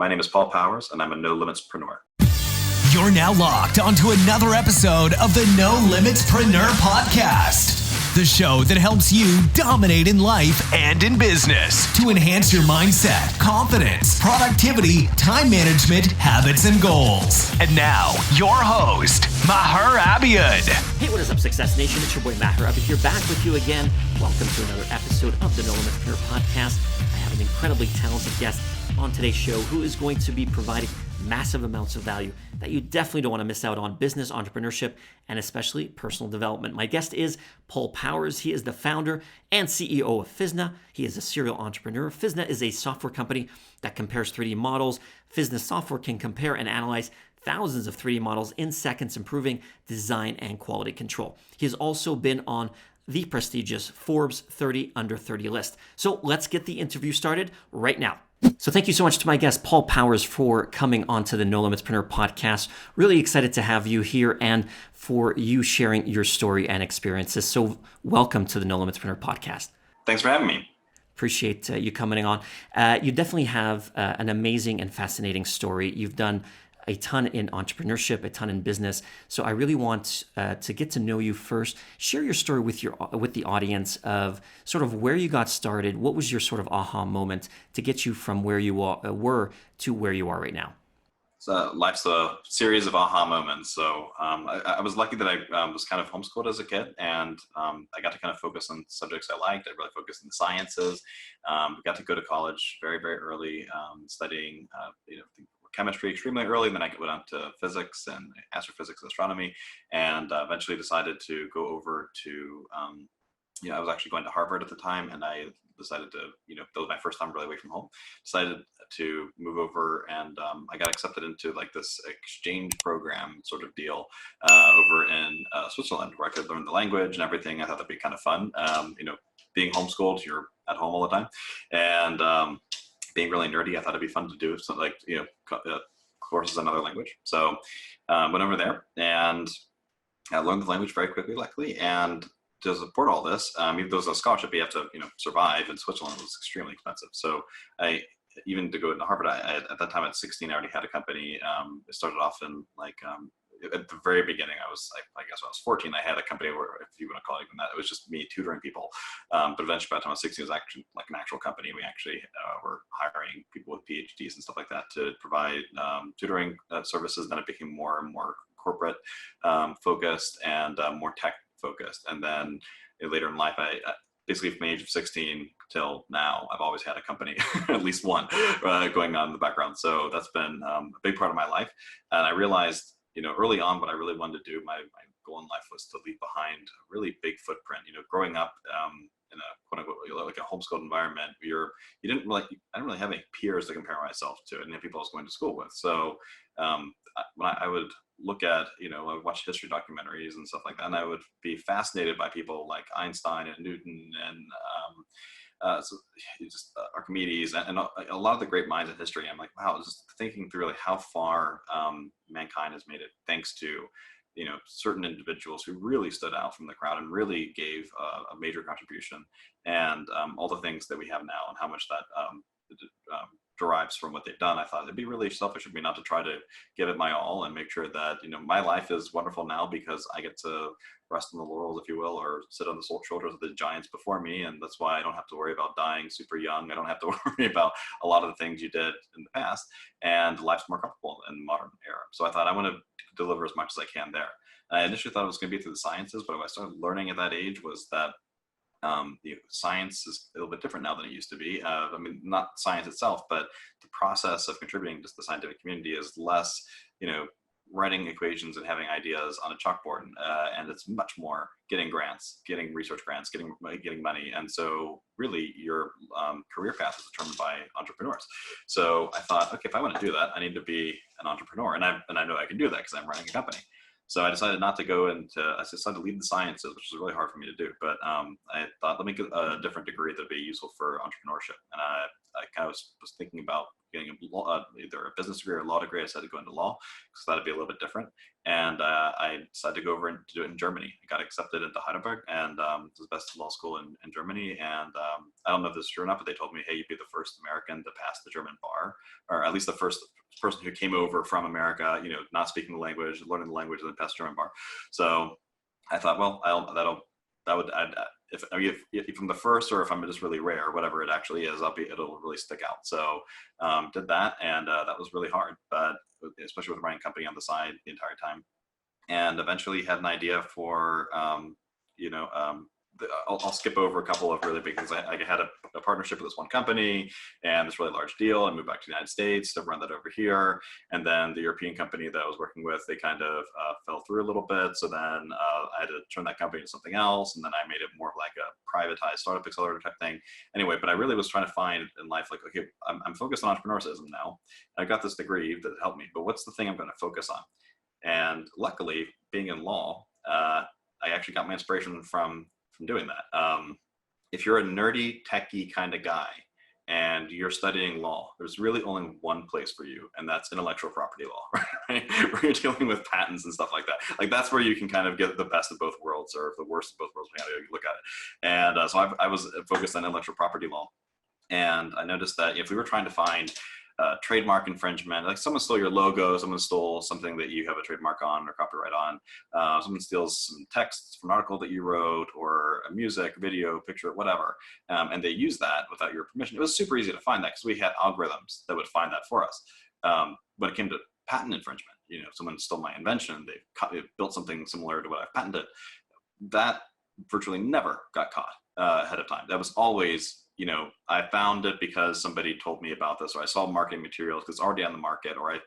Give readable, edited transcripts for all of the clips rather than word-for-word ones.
My name is Paul Powers, and I'm a Nolimitspreneur. You're now locked onto another episode of the Nolimitspreneur Podcast, the show that helps you dominate in life and in business to enhance your mindset, confidence, productivity, time management, habits, and goals. And now, your host, Maher Abiad. Hey, what is up, Success Nation? It's your boy, Maher Abiad here, back with you again. Welcome to another episode of the Nolimitspreneur Podcast. I have an incredibly talented guest on today's show who is going to be providing massive amounts of value that you definitely don't want to miss out on business, entrepreneurship, and especially personal development. My guest is Paul Powers. He is the founder and CEO of Physna. He is a serial entrepreneur. Physna is a software company that compares 3D models. Physna software can compare and analyze thousands of 3D models in seconds, improving design and quality control. He has also been on the prestigious Forbes 30 Under 30 list. So let's get the interview started right now. So thank you so much to my guest, Paul Powers, for coming onto the Nolimitspreneur Podcast. Really excited to have you here and for you sharing your story and experiences. So welcome to the Nolimitspreneur Podcast. Thanks for having me. Appreciate you coming on. You definitely have an amazing and fascinating story. You've done a ton in entrepreneurship, a ton in business. So I really want to get to know you first. Share your story with the audience of sort of where you got started. What was your sort of aha moment to get you from where you were to where you are right now? So life's a series of aha moments. So I was lucky that I was kind of homeschooled as a kid, and I got to kind of focus on subjects I liked. I really focused on the sciences. Got to go to college very, very early, studying chemistry extremely early, and then I went on to physics and astrophysics and astronomy, and eventually decided to go over to, I was actually going to Harvard at the time, and I decided to, that was my first time really away from home, decided to move over, and I got accepted into like this exchange program sort of deal over in Switzerland, where I could learn the language and everything. I thought that'd be kind of fun. Being homeschooled, you're at home all the time, and being really nerdy, I thought it'd be fun to do something like, courses in another language. So went over there and I learned the language very quickly, luckily. And to support all this, even though it was a scholarship, you have to, survive in Switzerland. It was extremely expensive. So even to go into Harvard, at that time at 16, I already had a company. It started off in at the very beginning, I was like, I guess when I was 14, I had a company where, if you want to call it even that, it was just me tutoring people. But eventually by the time I was 16, it was actually like an actual company. We actually were hiring people with PhDs and stuff like that to provide tutoring services. Then it became more and more corporate focused and more tech focused. And then later in life, I basically from the age of 16 till now, I've always had a company, at least one, going on in the background. So that's been a big part of my life. And I realized, early on, what I really wanted to do, my goal in life was to leave behind a really big footprint. Growing up in a quote unquote like a homeschooled environment, I didn't really have any peers to compare myself to, and people I was going to school with. So when I would look at, I would watch history documentaries and stuff like that, and I would be fascinated by people like Einstein and Newton and Archimedes and a lot of the great minds in history. I'm like, wow, just thinking through like how far mankind has made it thanks to, certain individuals who really stood out from the crowd and really gave a major contribution, and all the things that we have now and how much that derives from what they've done. I thought it'd be really selfish of me not to try to give it my all and make sure that, my life is wonderful now because I get to rest on the laurels, if you will, or sit on the shoulders of the giants before me. And that's why I don't have to worry about dying super young. I don't have to worry about a lot of the things you did in the past, and life's more comfortable in the modern era. So I thought I want to deliver as much as I can there. I initially thought it was going to be through the sciences, but what I started learning at that age was that science is a little bit different now than it used to be. Not science itself, but the process of contributing to the scientific community is less, writing equations and having ideas on a chalkboard, and it's much more getting grants, getting research grants, getting money. And so really your career path is determined by entrepreneurs. So I thought, okay, if I want to do that, I need to be an entrepreneur, and I know I can do that because I'm running a company. So I decided not to go into, I decided to leave the sciences, which was really hard for me to do. But I thought, let me get a different degree that would be useful for entrepreneurship. And I kind of was thinking about getting either a business degree or a law degree. I decided to go into law because that'd be a little bit different. And I decided to go over and to do it in Germany. I got accepted into Heidelberg, and it was the best law school in Germany. And I don't know if this is true or not, but they told me, hey, you'd be the first American to pass the German bar, or at least the first person who came over from America, you know, not speaking the language, learning the language, and then pass the German bar. So I thought, well, if I'm the first, or if I'm just really rare, whatever it actually is, it'll really stick out. So did that, and that was really hard, but especially with running a company on the side the entire time. And eventually had an idea for, I'll skip over a couple of really big things. I had a partnership with this one company and this really large deal. I moved back to the United States to run that over here. And then the European company that I was working with, they kind of fell through a little bit. So then I had to turn that company into something else. And then I made it more of like a privatized startup accelerator type thing. Anyway, but I really was trying to find in life, like, okay, I'm focused on entrepreneurship now. I got this degree that helped me, but what's the thing I'm going to focus on? And luckily, being in law, I actually got my inspiration from doing that. If you're a nerdy, techie kind of guy and you're studying law, there's really only one place for you, and that's intellectual property law, right? Where you're dealing with patents and stuff like that. Like, that's where you can kind of get the best of both worlds, or the worst of both worlds, depending on how you look at it. And so I was focused on intellectual property law. And I noticed that if we were trying to find trademark infringement, like someone stole your logo, someone stole something that you have a trademark on or copyright on, someone steals some text from an article that you wrote, or a music, video, picture, whatever, and they use that without your permission. It was super easy to find that because we had algorithms that would find that for us. When it came to patent infringement, you know, someone stole my invention, they built something similar to what I've patented, that virtually never got caught ahead of time. That was always, you know, I found it because somebody told me about this, or I saw marketing materials because it's already on the market, or I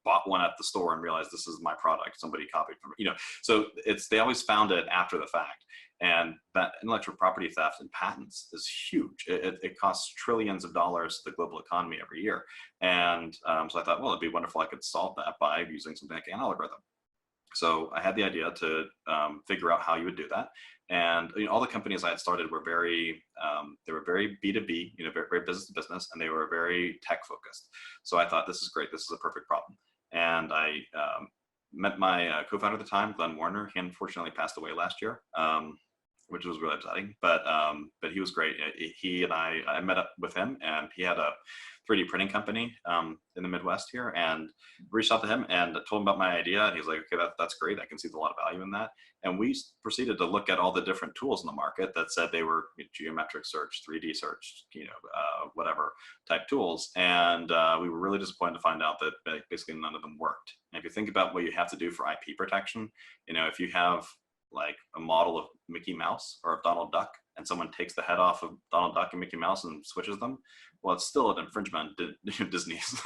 bought one at the store and realized this is my product, somebody copied from it, you know. So they always found it after the fact. And that intellectual property theft and patents is huge. It costs trillions of dollars to the global economy every year. And so I thought, well, it'd be wonderful if I could solve that by using something like an algorithm. So I had the idea to figure out how you would do that. And all the companies I had started were very B2B, you know, very business to business, and they were very tech focused. So I thought, this is great. This is a perfect problem. And I met my co-founder at the time, Glenn Warner. He unfortunately passed away last year, which was really upsetting. But he was great. He and I met up with him, and he had a 3D printing company in the Midwest here, and reached out to him and told him about my idea. And he's like, okay, that's great. I can see a lot of value in that. And we proceeded to look at all the different tools in the market that said they were geometric search, 3D search, whatever type tools. And we were really disappointed to find out that basically none of them worked. And if you think about what you have to do for IP protection, you know, if you have like a model of Mickey Mouse or of Donald Duck, and someone takes the head off of Donald Duck and Mickey Mouse and switches them, well, it's still an infringement. Disney's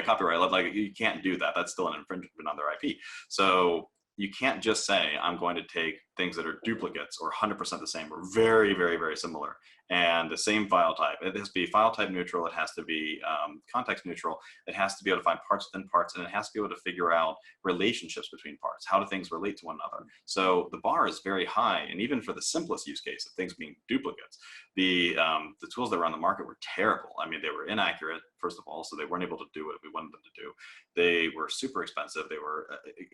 copyright, like, you can't do that. That's still an infringement on their IP. So you can't just say, I'm going to take things that are duplicates or 100% the same or very, very, very similar, and the same file type. It has to be file type neutral. It has to be context neutral. It has to be able to find parts within parts, and it has to be able to figure out relationships between parts. How do things relate to one another? So the bar is very high, and even for the simplest use case of things being duplicates, the tools that were on the market were terrible. I mean, they were inaccurate, first of all, so they weren't able to do what we wanted them to do. They were super expensive. They were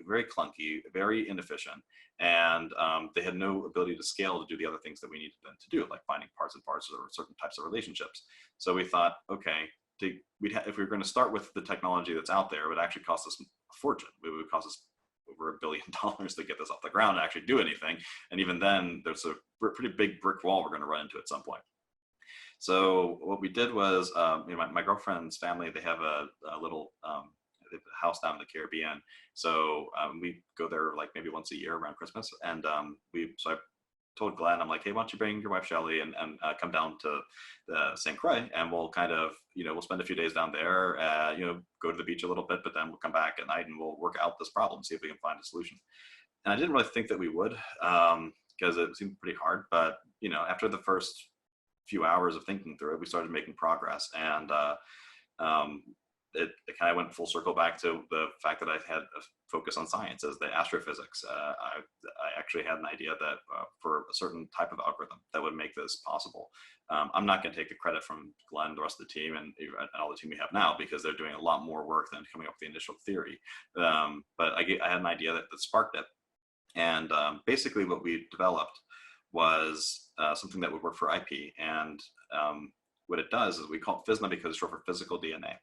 very clunky, very inefficient, and they had no ability to scale to do the other things that we needed them to do, like finding parts and parts or certain types of relationships. So we thought, okay, if we were going to start with the technology that's out there, it would actually cost us a fortune. It would cost us over $1 billion to get this off the ground and actually do anything. And even then, there's a pretty big brick wall we're going to run into at some point. So what we did was, my girlfriend's family, they have a little house down in the Caribbean. So we go there like maybe once a year around Christmas. And so I told Glenn, I'm like, hey, why don't you bring your wife Shelly and come down to the St. Croix, and we'll kind of, we'll spend a few days down there, go to the beach a little bit, but then we'll come back at night and we'll work out this problem, see if we can find a solution. And I didn't really think that we would, because it seemed pretty hard. But, after the first few hours of thinking through it, we started making progress, and it it kind of went full circle back to the fact that I had a focus on science as the astrophysics. I actually had an idea that for a certain type of algorithm that would make this possible. I'm not going to take the credit from Glenn, the rest of the team, and all the team we have now, because they're doing a lot more work than coming up with the initial theory. But I had an idea that sparked it. And basically what we developed was something that would work for IP. And what it does is we call it Physna because it's short for physical DNA.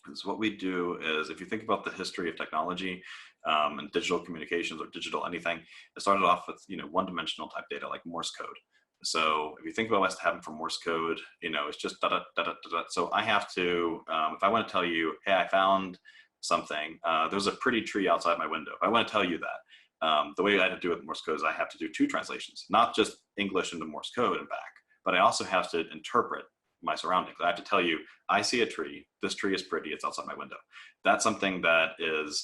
And so what we do is, if you think about the history of technology and digital communications or digital anything, it started off with, one-dimensional type data like Morse code. So if you think about what's happened from Morse code, it's just da da da da da. So I have to, if I want to tell you, hey, I found something, there's a pretty tree outside my window. If I want to tell you that, the way I have to do it with Morse code is I have to do two translations, not just English into Morse code and back, but I also have to interpret my surroundings. I have to tell you, I see a tree, this tree is pretty, it's outside my window. That's something that is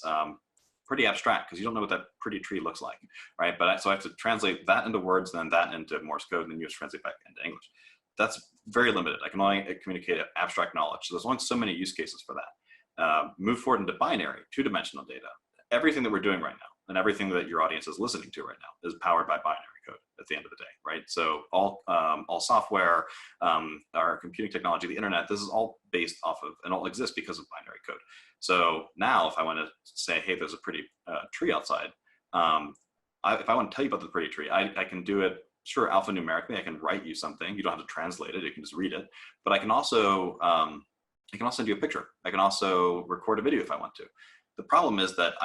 pretty abstract, because you don't know what that pretty tree looks like, right? But so I have to translate that into words, then that into Morse code, and then you just translate back into English. That's very limited. I can only communicate abstract knowledge. So there's only so many use cases for that. Move forward into binary, two-dimensional data. Everything that we're doing right now, and everything that your audience is listening to right now, is powered by binary code at the end of the day, right? So all software, our computing technology, the internet, this is all based off of, and all exists because of binary code. So now if I want to say, hey, there's a pretty tree outside, if I want to tell you about the pretty tree, I can do it, sure, alphanumerically. I can write you something. You don't have to translate it. You can just read it. But I can also do a picture. I can also record a video if I want to. The problem is that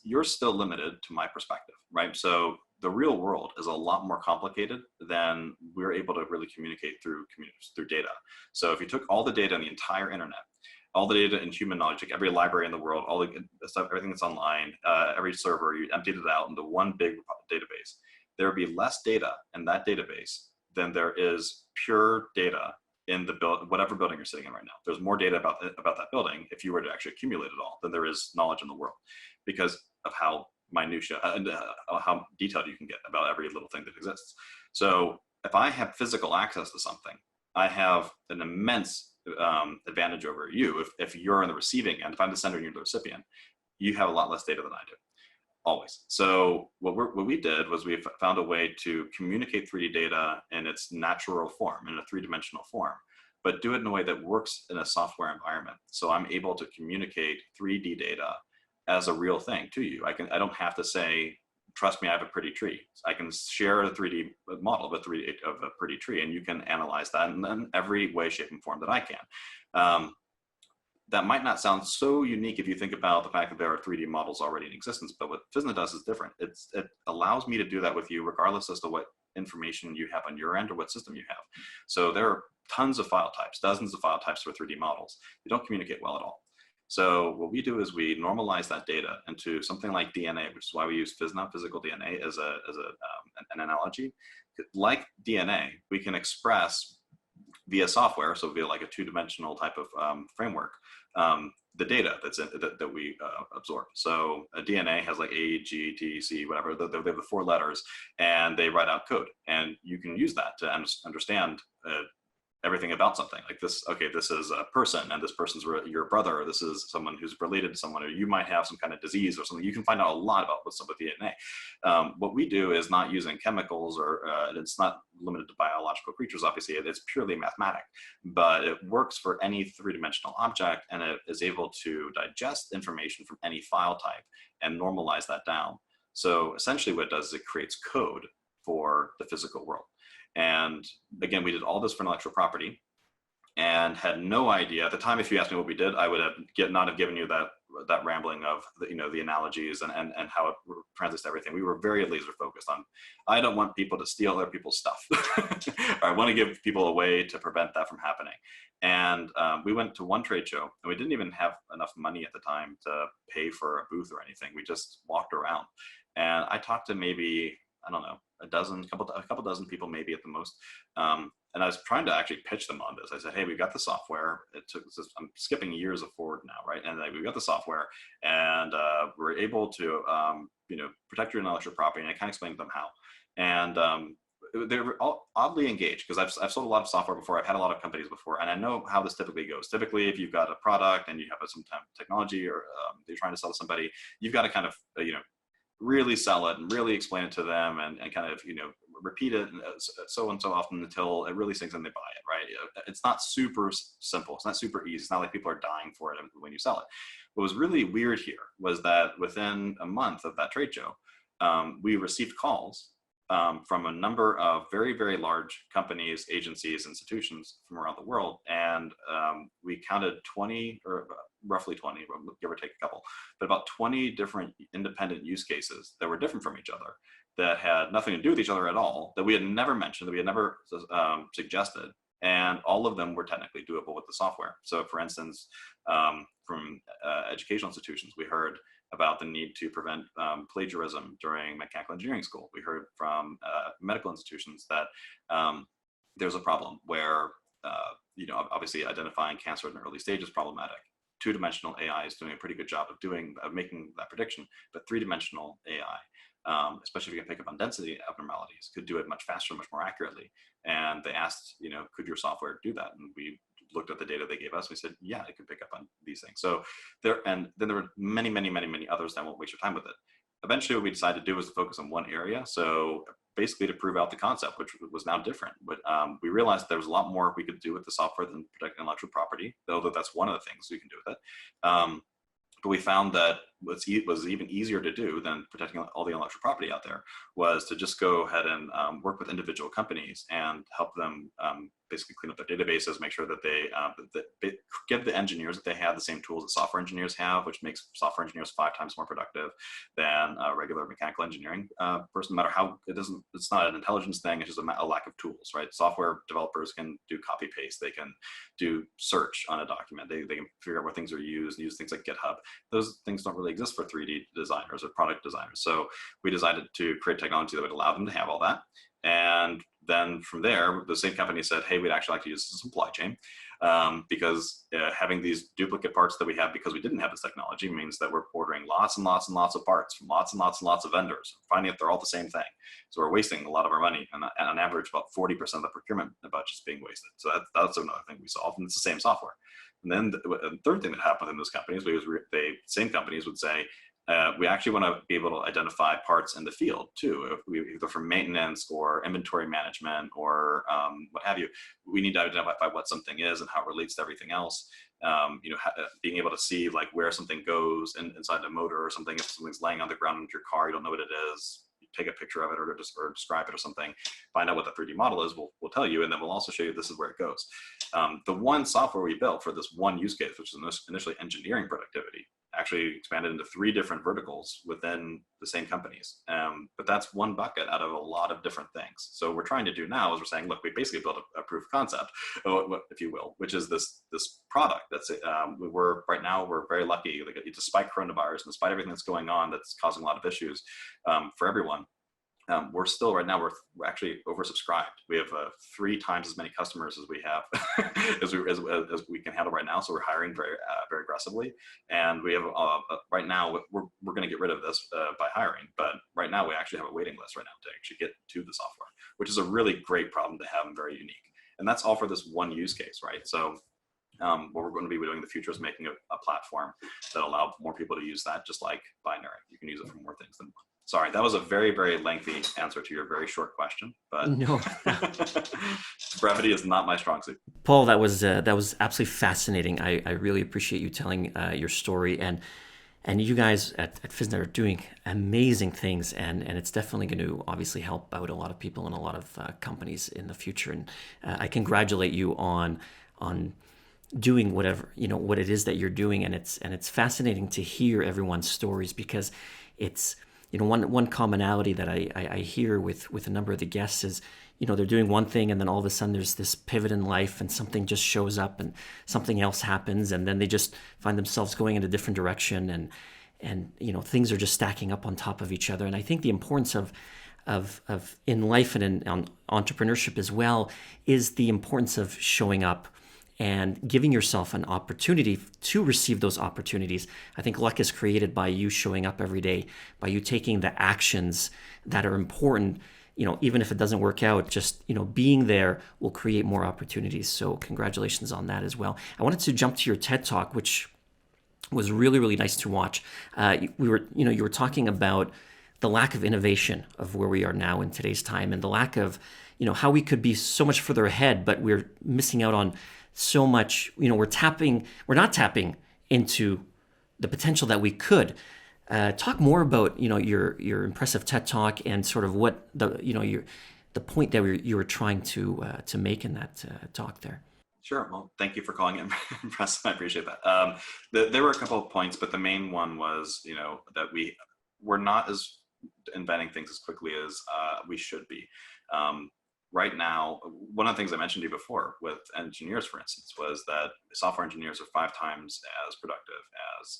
you're still limited to my perspective, right? So the real world is a lot more complicated than we're able to really communicate through data. So if you took all the data on the entire internet, all the data in human knowledge, like every library in the world, all the stuff, everything that's online, every server, you emptied it out into one big database, there would be less data in that database than there is pure data in the whatever building you're sitting in right now. There's more data about that building, if you were to actually accumulate it all, than there is knowledge in the world, because of how minutia and how detailed you can get about every little thing that exists. So if I have physical access to something, I have an immense advantage over you. If you're on the receiving end, if I'm the sender and you're the recipient, you have a lot less data than I do. Always. So what we did was we found a way to communicate 3D data in its natural form, in a three-dimensional form, but do it in a way that works in a software environment. So I'm able to communicate 3D data as a real thing to you. I don't have to say, trust me, I have a pretty tree. I can share a 3D model of a pretty tree, and you can analyze that in every way, shape, and form that I can. That might not sound so unique if you think about the fact that there are 3D models already in existence, but what Physna does is different. It allows me to do that with you regardless as to what information you have on your end or what system you have. So there are tons of file types, dozens of file types for 3D models. They don't communicate well at all. So what we do is we normalize that data into something like DNA, which is why we use Physna, physical DNA, as an analogy. Like DNA, we can express via software, so via like a two-dimensional type of framework, the data that we absorb. So a DNA has like A, G, T, C, whatever. They have the 4 letters, and they write out code, and you can use that to understand everything about something. Like this, okay, this is a person, and this person's your brother, or this is someone who's related to someone, or you might have some kind of disease or something. You can find out a lot about what's up with DNA. What we do is not using chemicals, or it's not limited to biological creatures, obviously. It's purely mathematic, but it works for any three-dimensional object, and it is able to digest information from any file type and normalize that down. So essentially what it does is it creates code for the physical world. And again, we did all this for intellectual property and had no idea at the time. If you asked me what we did, I would not have given you that rambling of the analogies and how it translates to everything. We were very laser focused on, I don't want people to steal other people's stuff. I want to give people a way to prevent that from happening. And we went to one trade show, and we didn't even have enough money at the time to pay for a booth or anything. We just walked around, and I talked to maybe, I don't know, a couple dozen people, maybe at the most. And I was trying to actually pitch them on this. I said, hey, we've got the software. I'm skipping years forward now, right? And we've got the software, and we're able to, protect your intellectual property. And I kind of explained to them how. And they were all oddly engaged, because I've sold a lot of software before. I've had a lot of companies before, and I know how this typically goes. Typically, if you've got a product and you have some type of technology, or you're trying to sell to somebody, you've got to kind of really sell it and really explain it to them, and kind of repeat it so and so often until it really sinks in, they buy it, right? It's not super simple. It's not super easy. It's not like people are dying for it when you sell it. What was really weird here was that within a month of that trade show, we received calls from a number of very, very large companies, agencies, institutions from around the world. And we counted 20, or roughly 20, give or take a couple, but about 20 different independent use cases that were different from each other, that had nothing to do with each other at all, that we had never mentioned, that we had never suggested. And all of them were technically doable with the software. So for instance, from educational institutions, we heard about the need to prevent plagiarism during mechanical engineering school. We heard from medical institutions that there's a problem where, obviously identifying cancer in the early stage is problematic. Two-dimensional AI is doing a pretty good job of making that prediction, but three-dimensional AI, especially if you can pick up on density abnormalities, could do it much faster, much more accurately. And they asked, could your software do that? And we looked at the data they gave us. We said, yeah, it can pick up on these things. So and then there were many, many, many, many others that won't waste your time with it. Eventually, what we decided to do was to focus on one area. So basically to prove out the concept, which was now different. But we realized there was a lot more we could do with the software than protecting intellectual property, although that's one of the things we can do with it. But we found that what was even easier to do than protecting all the intellectual property out there was to just go ahead and work with individual companies and help them basically clean up their databases, make sure that they give the engineers that they have the same tools that software engineers have, which makes software engineers 5 times more productive than a regular mechanical engineering person. No matter how it's not an intelligence thing, it's just a lack of tools, right? Software developers can do copy paste, they can do search on a document, they can figure out where things are used, use things like GitHub. Those things don't really exist for 3D designers or product designers. So we decided to create technology that would allow them to have all that. And then from there, the same company said, hey, we'd actually like to use this in supply chain because having these duplicate parts that we have because we didn't have this technology means that we're ordering lots and lots and lots of parts from lots and lots and lots of vendors, finding that they're all the same thing. So we're wasting a lot of our money, and on average, about 40% of the procurement budget is being wasted. So that's another thing we solved, and it's the same software. And then the third thing that happened within those companies was same companies would say, we actually want to be able to identify parts in the field too, either for maintenance or inventory management or what have you. We need to identify what something is and how it relates to everything else. Being able to see like where something goes inside the motor or something. If something's laying on the ground in your car, you don't know what it is, you take a picture of it or describe it or something, find out what the 3D model is, we'll tell you, and then we'll also show you this is where it goes. The one software we built for this one use case, which is initially engineering productivity, actually expanded into 3 different verticals within the same companies. But that's one bucket out of a lot of different things. So what we're trying to do now is we're saying, look, we basically built a proof of concept, if you will, which is this product. That's right now we're very lucky, like, despite coronavirus and despite everything that's going on that's causing a lot of issues for everyone. We're still right now we're actually oversubscribed. We have 3 times as many customers as we have as we can handle right now. So we're hiring very very aggressively, and we have right now we're going to get rid of this by hiring. But right now we actually have a waiting list right now to actually get to the software, which is a really great problem to have and very unique. And that's all for this one use case, right? So what we're going to be doing in the future is making a platform that allows more people to use that, just like binary. You can use it for more things than one. Sorry, that was a very, very lengthy answer to your very short question, but no. Brevity is not my strong suit. Paul, that was absolutely fascinating. I really appreciate you telling your story, and you guys at Physna are doing amazing things, and it's definitely going to obviously help out a lot of people and a lot of companies in the future. And I congratulate you on doing whatever, what it is that you're doing, and it's fascinating to hear everyone's stories, because it's one commonality that I hear with a number of the guests is, they're doing one thing, and then all of a sudden there's this pivot in life, and something just shows up and something else happens, and then they just find themselves going in a different direction, and things are just stacking up on top of each other. And I think the importance of in life and in entrepreneurship as well is the importance of showing up and giving yourself an opportunity to receive those opportunities. I think luck is created by you showing up every day, by you taking the actions that are important even if it doesn't work out, just, being there will create more opportunities. So congratulations on that as well. I wanted to jump to your TED Talk, which was really, really nice to watch. You were talking about the lack of innovation of where we are now in today's time, and the lack of, how we could be so much further ahead, but we're missing out on so much. We're not tapping into the potential that we could. Talk more about, your impressive TED Talk and sort of what the point that you were trying to make in that talk there. Sure. Well, thank you for calling it impressive. I appreciate that. There were a couple of points, but the main one was, that we're not as inventing things as quickly as we should be. Right now, one of the things I mentioned to you before with engineers, for instance, was that software engineers are 5 times as productive as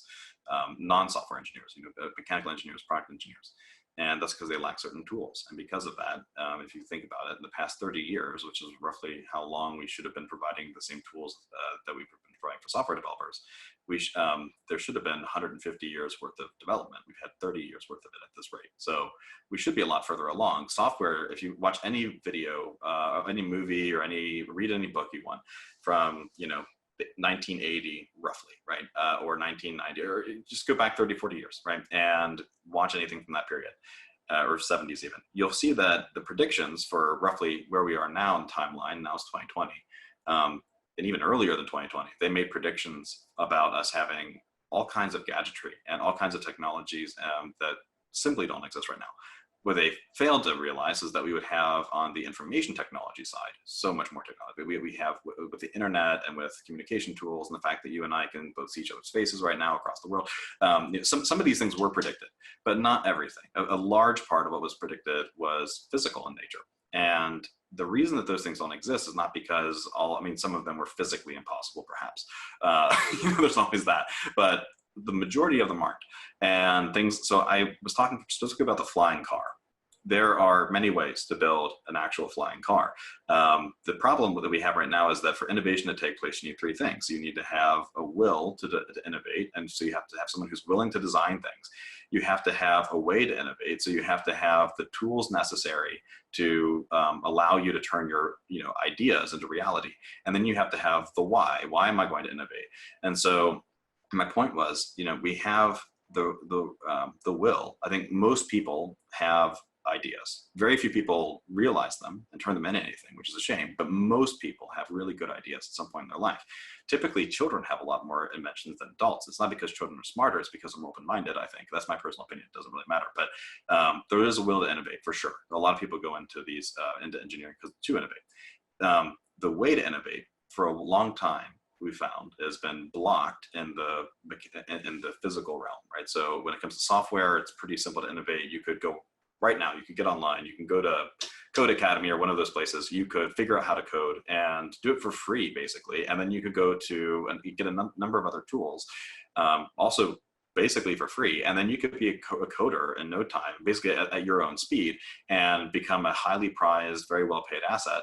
non-software engineers, mechanical engineers, product engineers. And that's because they lack certain tools. And because of that, if you think about it, in the past 30 years, which is roughly how long we should have been providing the same tools that we've been providing for software developers, there should have been 150 years worth of development. We've had 30 years worth of it at this rate. So we should be a lot further along. Software, if you watch any video, any movie, or read any book you want from, 1980 roughly, right? Or 1990, or just go back 30, 40 years, right? And watch anything from that period, or 70s even. You'll see that the predictions for roughly where we are now in timeline, now it's 2020, and even earlier than 2020, they made predictions about us having all kinds of gadgetry and all kinds of technologies that simply don't exist right now. What they failed to realize is that we would have on the information technology side so much more technology. We have with the internet and with communication tools, and the fact that you and I can both see each other's faces right now across the world. Some of these things were predicted, but not everything. A large part of what was predicted was physical in nature. And the reason that those things don't exist is not because some of them were physically impossible, perhaps. There's always that, but the majority of them aren't. And things, so I was talking specifically about the flying car. There are many ways to build an actual flying car. The problem that we have right now is that for innovation to take place, you need 3 things. You need to have a will to innovate, and so you have to have someone who's willing to design things. You have to have a way to innovate, so you have to have the tools necessary to allow you to turn your ideas into reality. And then you have to have the why. Why am I going to innovate? And so my point was, we have the will. I think most people have ideas. Very few people realize them and turn them into anything, which is a shame, but most people have really good ideas at some point in their life. Typically, children have a lot more inventions than adults. It's not because children are smarter, it's because I'm open-minded, I think. That's my personal opinion. It doesn't really matter, but there is a will to innovate, for sure. A lot of people go into into engineering to innovate. The way to innovate for a long time, we found, has been blocked in the physical realm, right? So when it comes to software, it's pretty simple to innovate. You could go right now, you could get online, you can go to Code Academy or one of those places. You could figure out how to code and do it for free, basically. And then you could go to and get a number of other tools, also basically for free. And then you could be a coder in no time, basically at your own speed, and become a highly prized, very well paid asset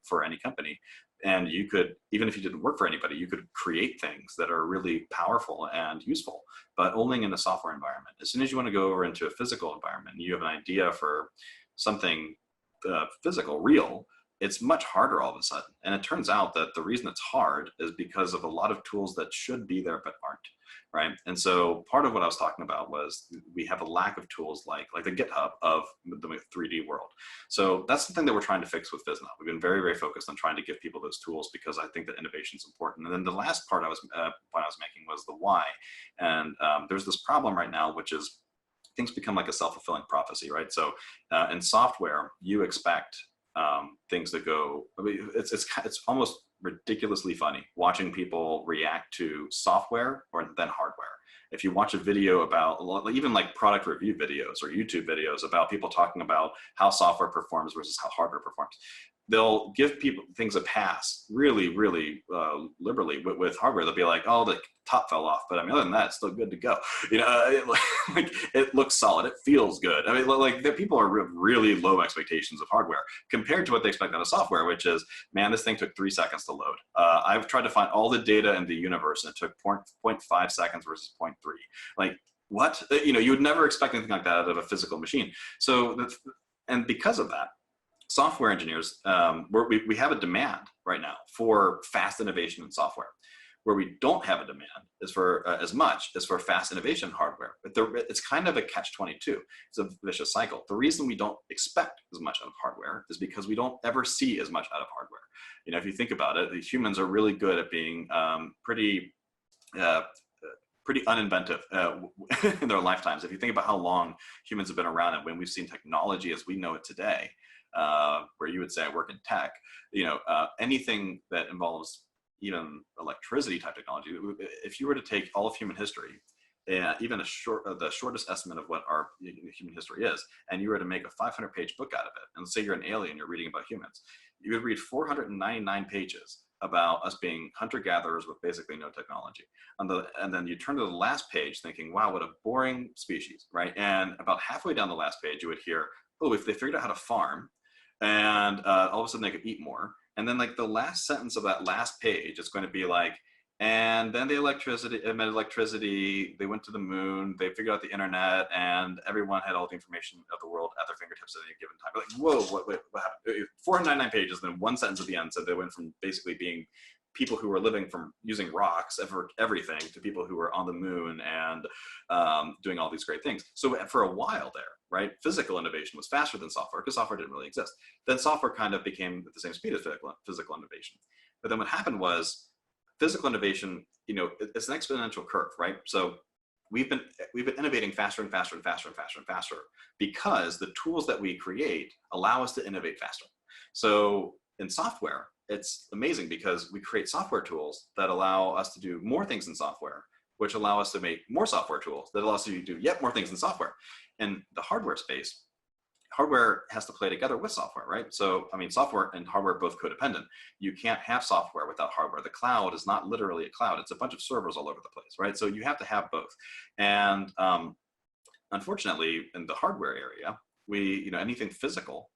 for any company. And you could, even if you didn't work for anybody, you could create things that are really powerful and useful, but only in a software environment. As soon as you want to go over into a physical environment, you have an idea for something physical, real, it's much harder all of a sudden. And it turns out that the reason it's hard is because of a lot of tools that should be there but aren't, right? And so part of what I was talking about was we have a lack of tools like the GitHub of the 3D world. So that's the thing that we're trying to fix with Physna. We've been very, very focused on trying to give people those tools because I think that innovation is important. And then the last point I was making was the why. And there's this problem right now, which is things become like a self-fulfilling prophecy, right? So in software, you expect things that go, it's almost ridiculously funny watching people react to software or then hardware. If you watch a video about even like product review videos or YouTube videos about people talking about how software performs versus how hardware performs, they'll give people things a pass really, really liberally with hardware. They'll be like, oh, the top fell off, but I mean, other than that, it's still good to go. It looks solid. It feels good. I mean, the people are really low expectations of hardware compared to what they expect out of software, which is, man, this thing took 3 seconds to load. I've tried to find all the data in the universe, and it took 0.5 seconds versus 0.3. Like, what? You would never expect anything like that out of a physical machine. So And because of that, software engineers, we have a demand right now for fast innovation in software. Where we don't have a demand is for as much as for fast innovation hardware. But it's kind of a catch-22. It's a vicious cycle. The reason we don't expect as much out of hardware is because we don't ever see as much out of hardware. You know, if you think about it, the humans are really good at being pretty uninventive in their lifetimes. If you think about how long humans have been around and when we've seen technology as we know it today, where you would say I work in tech, you know, anything that involves even electricity type technology, if you were to take all of human history, even the shortest estimate of what our human history is, and you were to make a 500-page book out of it, and say you're an alien, you're reading about humans, you would read 499 pages about us being hunter-gatherers with basically no technology. And then you turn to the last page thinking, wow, what a boring species, right? And about halfway down the last page, you would hear, oh, if they figured out how to farm, and all of a sudden they could eat more. And then like the last sentence of that last page is going to be like, and then the invented electricity, they went to the moon, they figured out the internet, and everyone had all the information of the world at their fingertips at any given time. Like, whoa, what happened? 499 pages, then one sentence at the end said they went from basically being people who were living from using rocks for everything to people who were on the moon and doing all these great things. So for a while there, right, physical innovation was faster than software because software didn't really exist. Then software kind of became at the same speed as physical innovation. But then what happened was physical innovation, you know, it's an exponential curve, right? So we've been innovating faster and faster and faster and faster and faster because the tools that we create allow us to innovate faster. So in software, it's amazing because we create software tools that allow us to do more things in software, which allow us to make more software tools that allow us to do yet more things in software. In the hardware space, hardware has to play together with software, right? So, I mean, software and hardware are both codependent. You can't have software without hardware. The cloud is not literally a cloud. It's a bunch of servers all over the place, right? So you have to have both. And unfortunately, in the hardware area, anything physical,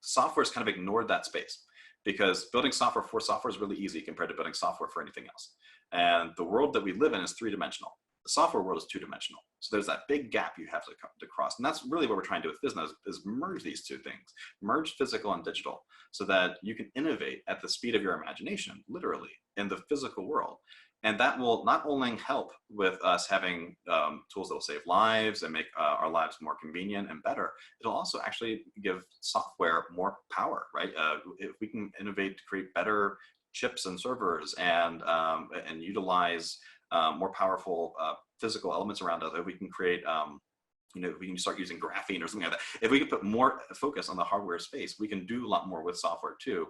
software's kind of ignored that space because building software for software is really easy compared to building software for anything else. And the world that we live in is three-dimensional. The software world is two-dimensional. So there's that big gap you have to cross. And that's really what we're trying to do with Physna is merge these two things, merge physical and digital so that you can innovate at the speed of your imagination, literally, in the physical world. And that will not only help with us having tools that will save lives and make our lives more convenient and better, it'll also actually give software more power, right? If we can innovate to create better chips and servers and utilize more powerful physical elements around us, if we can create, we can start using graphene or something like that. If we can put more focus on the hardware space, we can do a lot more with software too,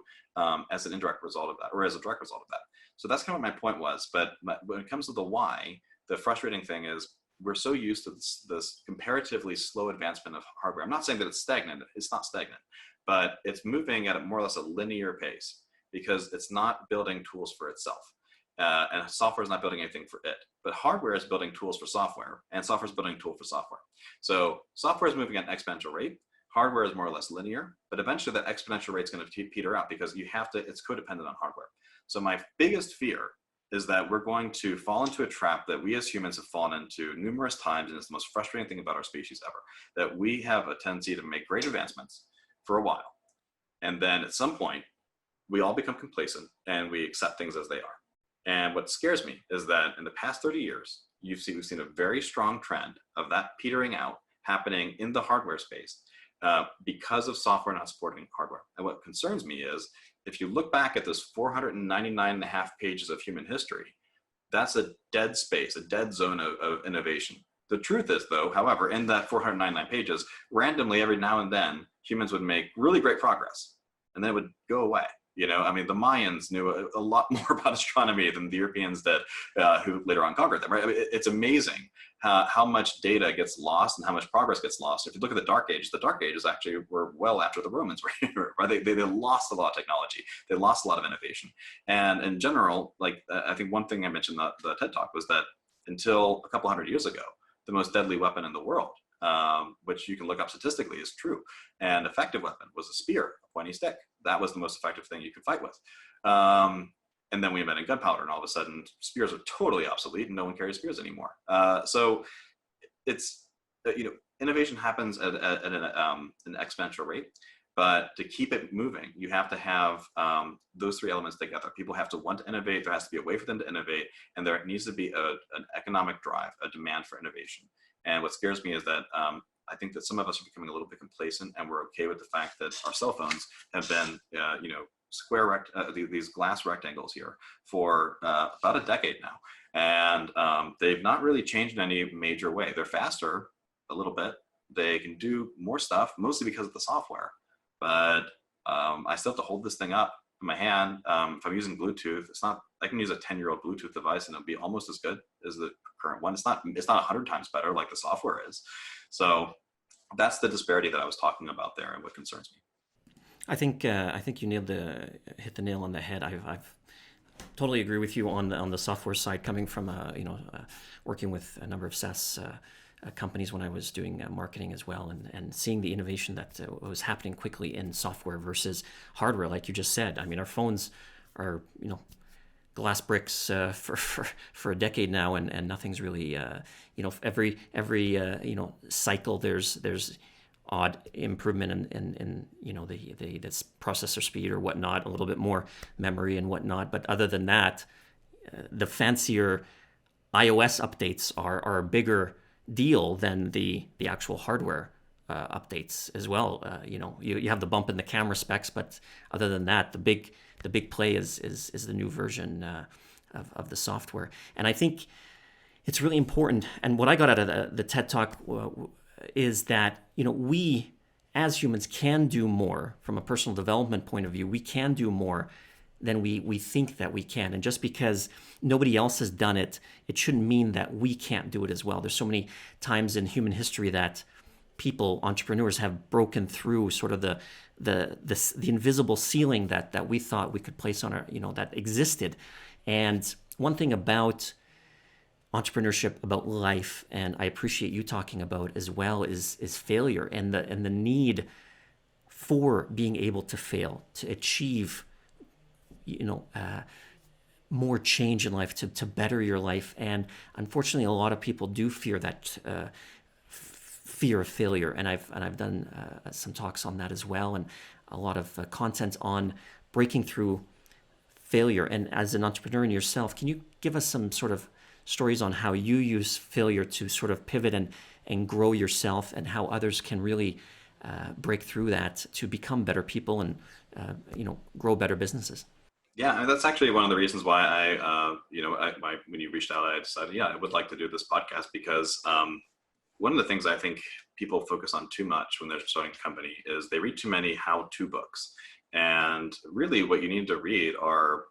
as an indirect result of that, or as a direct result of that. So that's kind of what my point was. But when it comes to the why, the frustrating thing is we're so used to this comparatively slow advancement of hardware. I'm not saying that it's stagnant. It's not stagnant, but it's moving at more or less a linear pace because it's not building tools for itself. And software is not building anything for it, but hardware is building tools for software, and software is building a tool for software. So software is moving at an exponential rate. Hardware is more or less linear, but eventually that exponential rate is going to peter out because it's codependent on hardware. So my biggest fear is that we're going to fall into a trap that we as humans have fallen into numerous times, and it's the most frustrating thing about our species ever, that we have a tendency to make great advancements for a while, and then at some point, we all become complacent and we accept things as they are. And what scares me is that in the past 30 years, we've seen a very strong trend of that petering out happening in the hardware space because of software not supporting hardware. And what concerns me is if you look back at this 499.5 pages of human history, that's a dead space, a dead zone of innovation. The truth is, though, however, in that 499 pages, randomly every now and then, humans would make really great progress, and then it would go away. You know, I mean, the Mayans knew a lot more about astronomy than the Europeans did, who later on conquered them, right? I mean, it's amazing how much data gets lost and how much progress gets lost. If you look at the Dark Ages actually were well after the Romans, right? They lost a lot of technology. They lost a lot of innovation. And in general, like, I think one thing I mentioned in the TED Talk was that until a couple hundred years ago, the most deadly weapon in the world, which you can look up statistically is true, and effective weapon was a spear, a pointy stick. That was the most effective thing you could fight with. And then we invented gunpowder, and all of a sudden spears are totally obsolete and no one carries spears anymore. So it's innovation happens at an exponential rate. But to keep it moving, you have to have those three elements together. People have to want to innovate. There has to be a way for them to innovate. And there needs to be an economic drive, a demand for innovation. And what scares me is that I think that some of us are becoming a little bit complacent, and we're okay with the fact that our cell phones have been, these glass rectangles here for about a decade now. And they've not really changed in any major way. They're faster a little bit. They can do more stuff, mostly because of the software. But I still have to hold this thing up in my hand. If I'm using Bluetooth, I can use a 10-year-old Bluetooth device and it'll be almost as good as the current one. It's not 100 times better like the software is. So that's the disparity that I was talking about there and what concerns me. I think you hit the nail on the head. I've totally agree with you on the software side, coming from working with a number of SaaS companies when I was doing marketing as well, and seeing the innovation that was happening quickly in software versus hardware, like you just said. I mean, our phones are glass bricks for a decade now, and nothing's really every cycle there's odd improvement in the processor speed or whatnot, a little bit more memory and whatnot. But other than that, the fancier iOS updates are a bigger deal than the actual hardware updates as well. You have the bump in the camera specs, but other than that, the big play is the new version of the software. And I think it's really important. And what I got out of the TED Talk is that we as humans can do more from a personal development point of view. We can do more than we think that we can. And just because nobody else has done it, it shouldn't mean that we can't do it as well. There's so many times in human history that people, entrepreneurs, have broken through sort of the invisible ceiling that we thought we could place on our, that existed. And one thing about entrepreneurship, about life, and I appreciate you talking about as well, is failure and the need for being able to fail, to achieve more change in life, to better your life. And unfortunately, a lot of people do fear that fear of failure. And I've done some talks on that as well, and a lot of content on breaking through failure. And as an entrepreneur in yourself, can you give us some sort of stories on how you use failure to sort of pivot and grow yourself, and how others can really break through that to become better people and grow better businesses? Yeah, and that's actually one of the reasons why when you reached out, I decided, I would like to do this podcast, because one of the things I think people focus on too much when they're starting a company is they read too many how-to books. And really what you need to read are,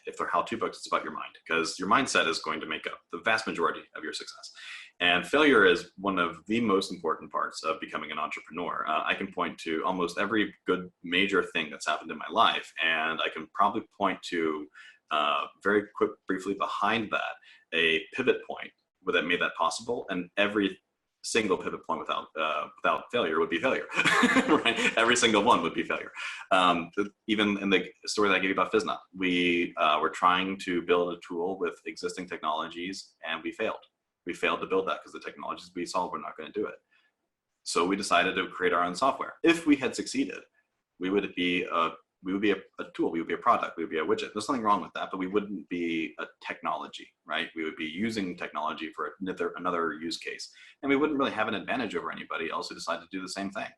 if they're how-to books, it's about your mind, because your mindset is going to make up the vast majority of your success. And failure is one of the most important parts of becoming an entrepreneur. I can point to almost every good major thing that's happened in my life, and I can probably point to very briefly behind that a pivot point that made that possible. And every single pivot point without failure would be failure, right? Every single one would be failure. Even in the story that I gave you about Physna, we were trying to build a tool with existing technologies, and we failed. We failed to build that because the technologies we saw were not going to do it. So we decided to create our own software. If we had succeeded, we would be a tool, we would be a product, we would be a widget. There's nothing wrong with that, but we wouldn't be a technology, right? We would be using technology for another use case, and we wouldn't really have an advantage over anybody else who decided to do the same thing.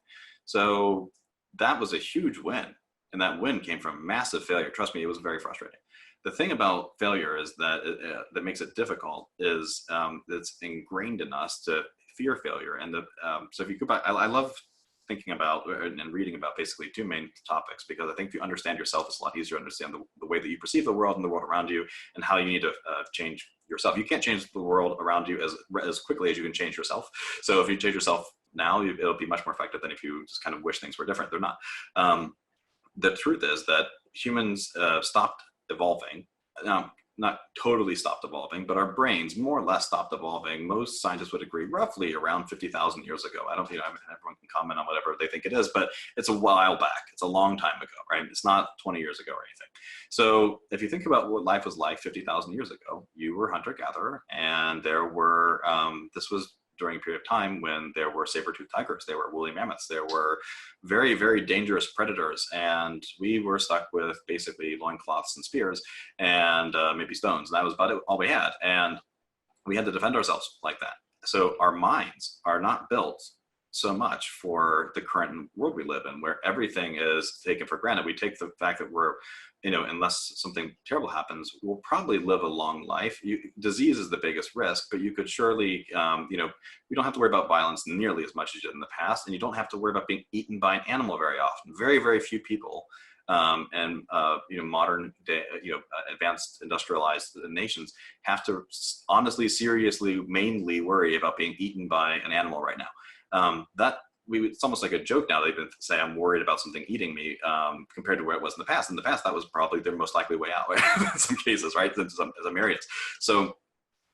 So that was a huge win, and that win came from massive failure. Trust me, it was very frustrating. The thing about failure is that that makes it difficult is it's ingrained in us to fear failure. And so if you go back, I love thinking about and reading about basically two main topics, because I think if you understand yourself, it's a lot easier to understand the way that you perceive the world and the world around you, and how you need to change yourself. You can't change the world around you as quickly as you can change yourself. So if you change yourself now, it'll be much more effective than if you just kind of wish things were different. They're not. The truth is that humans stopped evolving. Not totally stopped evolving, but our brains more or less stopped evolving. Most scientists would agree roughly around 50,000 years ago. I don't think everyone can comment on whatever they think it is, but it's a while back. It's a long time ago, right? It's not 20 years ago or anything. So if you think about what life was like 50,000 years ago, you were hunter-gatherer, and there were, this was during a period of time when there were saber-toothed tigers, there were woolly mammoths, there were very, very dangerous predators, and we were stuck with basically loincloths and spears and maybe stones. And that was about all we had, and we had to defend ourselves like that. So our minds are not built so much for the current world we live in, where everything is taken for granted. We take the fact that we're, unless something terrible happens, we'll probably live a long life. Disease is the biggest risk, but you could surely, we don't have to worry about violence nearly as much as you did in the past, and you don't have to worry about being eaten by an animal very often. Very, very few people, modern day, advanced industrialized nations have to honestly, seriously, mainly worry about being eaten by an animal right now. It's almost like a joke now. They even say I'm worried about something eating me, compared to where it was in the past. In the past, that was probably their most likely way out in some cases, right? In some areas. So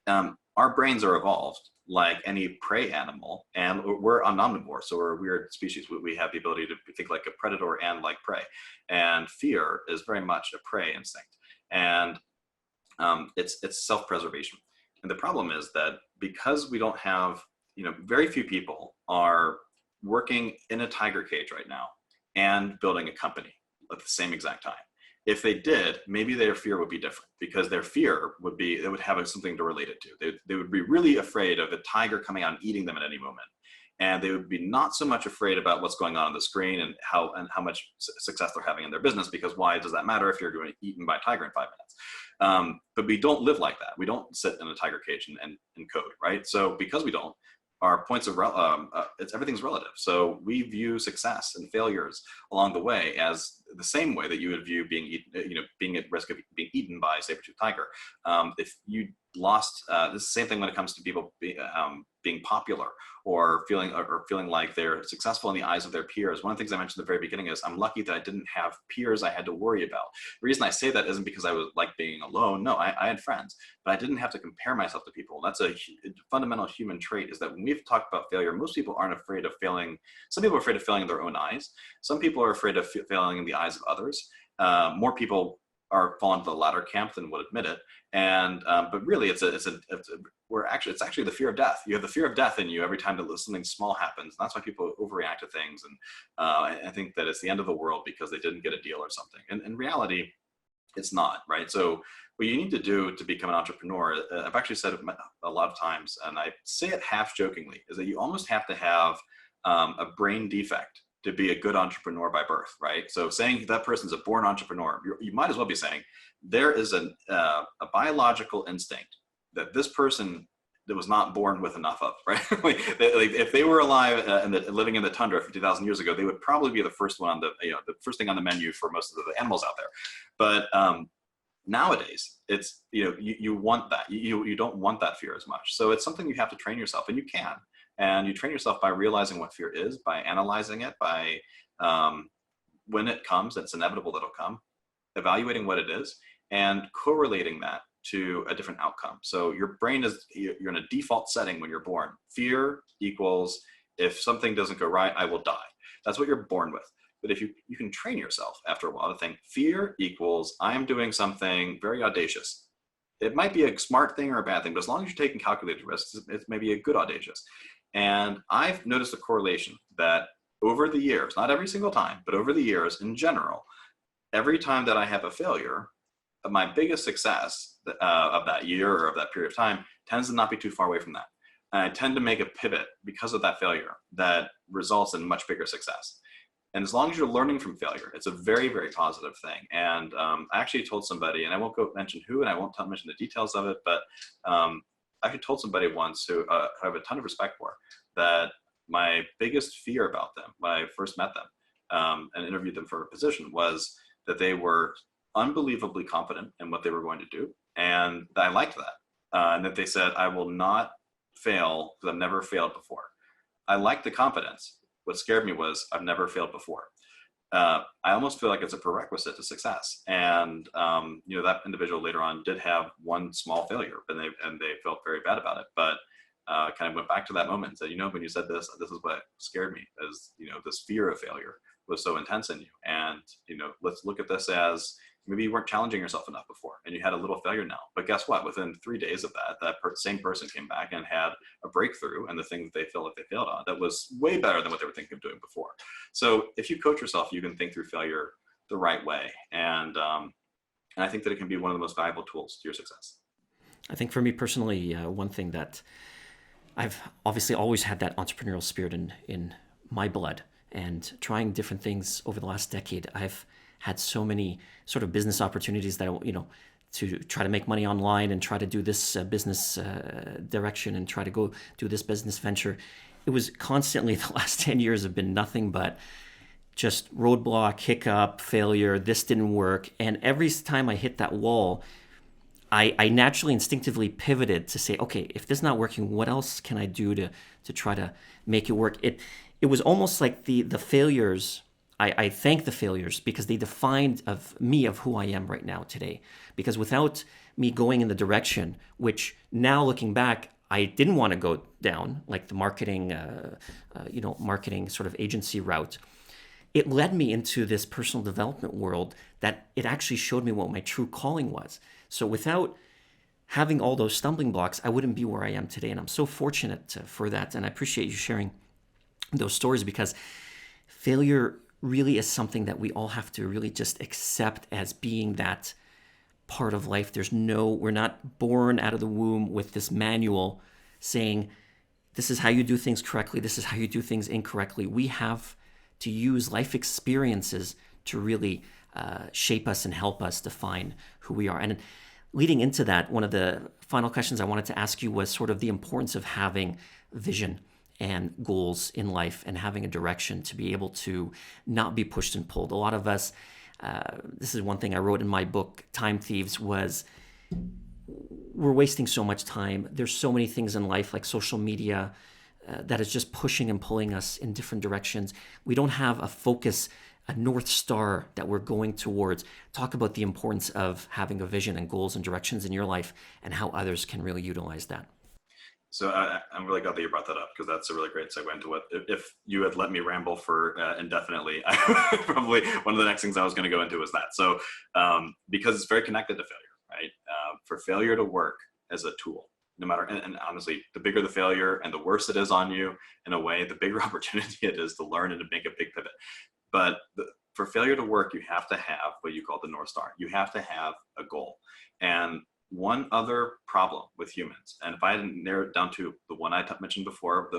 our brains are evolved like any prey animal, and we're an omnivore, so we're a weird species. We have the ability to think like a predator and like prey, and fear is very much a prey instinct, and it's self-preservation. And the problem is that because we don't have, very few people are working in a tiger cage right now and building a company at the same exact time. If they did, maybe their fear would be different, because their fear would be, they would have something to relate it to. They would be really afraid of a tiger coming out and eating them at any moment. And they would be not so much afraid about what's going on the screen and how much success they're having in their business, because why does that matter if you're going to be eaten by a tiger in 5 minutes? But we don't live like that. We don't sit in a tiger cage and code, right? So because we don't, our points of everything's relative. So we view success and failures along the way as the same way that you would view being at risk of being eaten by a saber-toothed tiger. If you lost, this is the same thing when it comes to people being popular or feeling like they're successful in the eyes of their peers. One of the things I mentioned at the very beginning is I'm lucky that I didn't have peers I had to worry about. The reason I say that isn't because I was like being alone. No, I had friends, but I didn't have to compare myself to people. That's a fundamental human trait, is that when we've talked about failure, most people aren't afraid of failing. Some people are afraid of failing in their own eyes. Some people are afraid of failing in the eyes of others. More people are fall into the latter camp than would admit it. And but really, it's actually the fear of death. You have the fear of death in you every time that something small happens. And that's why people overreact to things. And I think that it's the end of the world because they didn't get a deal or something. And in reality, it's not, right? So what you need to do to become an entrepreneur, I've actually said it a lot of times, and I say it half jokingly, is that you almost have to have a brain defect to be a good entrepreneur by birth, right? So saying that person's a born entrepreneur, you might as well be saying there is a biological instinct that this person that was not born with enough of, right? If they were alive and living in the tundra 50,000 years ago, they would probably be the first one on the first thing on the menu for most of the animals out there. But nowadays, it's you want that. You don't want that fear as much. So it's something you have to train yourself, and you can. And you train yourself by realizing what fear is, by analyzing it, by when it comes, it's inevitable that it'll come, evaluating what it is, and correlating that to a different outcome. So your brain you're in a default setting when you're born. Fear equals, if something doesn't go right, I will die. That's what you're born with. But if you can train yourself after a while to think, fear equals, I am doing something very audacious. It might be a smart thing or a bad thing, but as long as you're taking calculated risks, it may be a good audacious. And I've noticed a correlation that over the years, not every single time, but over the years in general, every time that I have a failure, my biggest success of that year or of that period of time tends to not be too far away from that. And I tend to make a pivot because of that failure that results in much bigger success. And as long as you're learning from failure, it's a very, very positive thing. And I actually told somebody, and I won't go mention who, and I won't mention the details of it, but I actually told somebody once who I have a ton of respect for, that my biggest fear about them when I first met them and interviewed them for a position was that they were unbelievably confident in what they were going to do. And I liked that. And that they said, I will not fail because I've never failed before. I liked the confidence. What scared me was I've never failed before. I almost feel like it's a prerequisite to success. And that individual later on did have one small failure, and they felt very bad about it. But kind of went back to that moment and said, when you said this is what scared me, is this fear of failure was so intense in you. And let's look at this as Maybe you weren't challenging yourself enough before and you had a little failure now. But guess what? Within 3 days of that same person came back and had a breakthrough, and the thing that they feel like they failed on, that was way better than what they were thinking of doing before. So if you coach yourself, you can think through failure the right way. And I think that it can be one of the most valuable tools to your success. I think for me personally, one thing that I've obviously always had that entrepreneurial spirit in my blood, and trying different things over the last decade. I've had so many sort of business opportunities that, to try to make money online and try to do this business direction and try to go do this business venture. It was constantly, the last 10 years have been nothing but just roadblock, hiccup, failure. This didn't work. And every time I hit that wall, I naturally instinctively pivoted to say, okay, if this is not working, what else can I do to try to make it work? It was almost like the failures. I thank the failures because they defined of who I am right now today. Because without me going in the direction, which now looking back, I didn't want to go down, like the marketing sort of agency route, it led me into this personal development world that it actually showed me what my true calling was. So without having all those stumbling blocks, I wouldn't be where I am today. And I'm so fortunate for that. And I appreciate you sharing those stories, because failure really is something that we all have to really just accept as being that part of life. We're not born out of the womb with this manual saying, this is how you do things correctly, this is how you do things incorrectly. We have to use life experiences to really shape us and help us define who we are. And leading into that, one of the final questions I wanted to ask you was sort of the importance of having vision and goals in life and having a direction to be able to not be pushed and pulled. A lot of us, this is one thing I wrote in my book, Time Thieves, was we're wasting so much time. There's so many things in life like social media that is just pushing and pulling us in different directions. We don't have a focus, a North Star that we're going towards. Talk about the importance of having a vision and goals and directions in your life and how others can really utilize that. So I'm really glad that you brought that up, because that's a really great segue into what, if you had let me ramble for indefinitely, probably one of the next things I was going to go into was that. So because it's very connected to failure, right? For failure to work as a tool, no matter, and honestly, the bigger the failure and the worse it is on you, in a way, the bigger opportunity it is to learn and to make a big pivot. But for failure to work, you have to have what you call the North Star. You have to have a goal. And one other problem with humans, and if I hadn't narrowed it down to the one I mentioned before,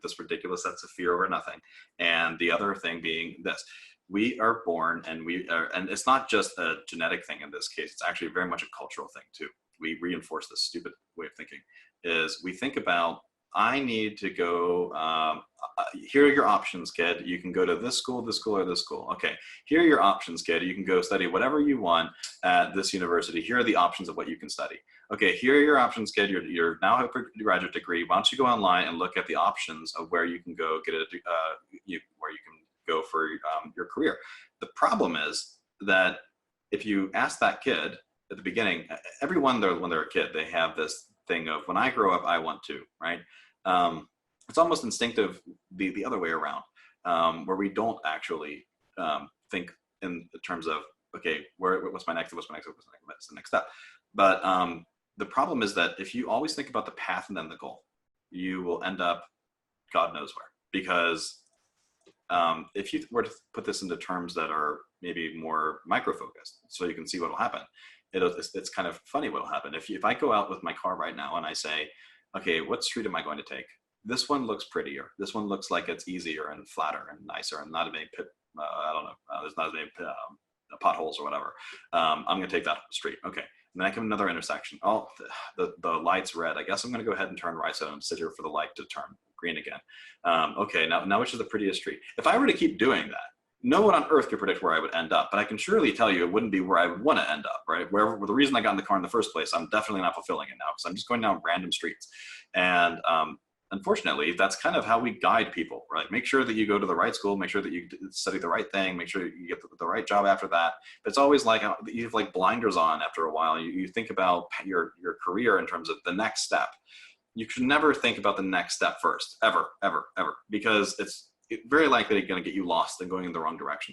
this ridiculous sense of fear over nothing, and the other thing being this: we are born, and and it's not just a genetic thing in this case. It's actually very much a cultural thing too. We reinforce this stupid way of thinking. Is we think about, I need to go, here are your options, kid. You can go to this school, or this school. Okay, here are your options, kid. You can go study whatever you want at this university. Here are the options of what you can study. Okay, here are your options, kid. You're now have a graduate degree. Why don't you go online and look at the options of where you can go get where you can go for your career. The problem is that if you ask that kid at the beginning, everyone when they're a kid, they have this thing of, when I grow up, I want to, right? It's almost instinctive the other way around, where we don't actually think in terms of, okay, what's my next step? But the problem is that if you always think about the path and then the goal, you will end up God knows where. Because if you were to put this into terms that are maybe more micro-focused, so you can see what will happen, it's kind of funny what will happen. If I go out with my car right now and I say, okay, what street am I going to take? This one looks prettier. This one looks like it's easier and flatter and nicer and not a big there's not as many potholes or whatever. I'm going to take that street. Okay. And then I come to another intersection. Oh, the light's red. I guess I'm going to go ahead and turn right so I don't sit here for the light to turn green again. Okay, now which is the prettiest street? If I were to keep doing that, no one on earth could predict where I would end up, but I can surely tell you it wouldn't be where I would want to end up, right? Where the reason I got in the car in the first place, I'm definitely not fulfilling it now because I'm just going down random streets. And unfortunately, that's kind of how we guide people, right? Make sure that you go to the right school, make sure that you study the right thing, make sure you get the right job after that. But it's always like you have like blinders on after a while. You think about your career in terms of the next step. You should never think about the next step first, ever, because it's very likely going to get you lost and going in the wrong direction.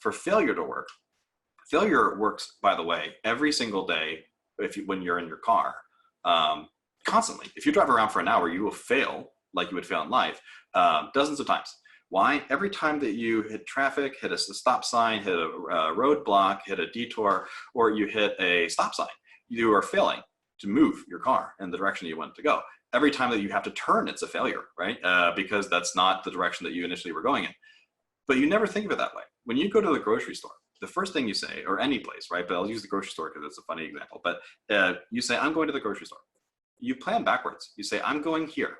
For failure to work, Failure works, by the way, every single day when you're in your car, constantly. If you drive around for an hour, you will fail like you would fail in life dozens of times. Why? Every time that you hit traffic, hit a stop sign, hit a roadblock, hit a detour, or you hit a stop sign, you are failing to move your car in the direction you want it to go. Every time that you have to turn, it's a failure, right? Because that's not the direction that you initially were going in. But you never think of it that way. When you go to the grocery store, the first thing you say, or any place, right? But I'll use the grocery store because it's a funny example. But you say, I'm going to the grocery store. You plan backwards. You say, I'm going here.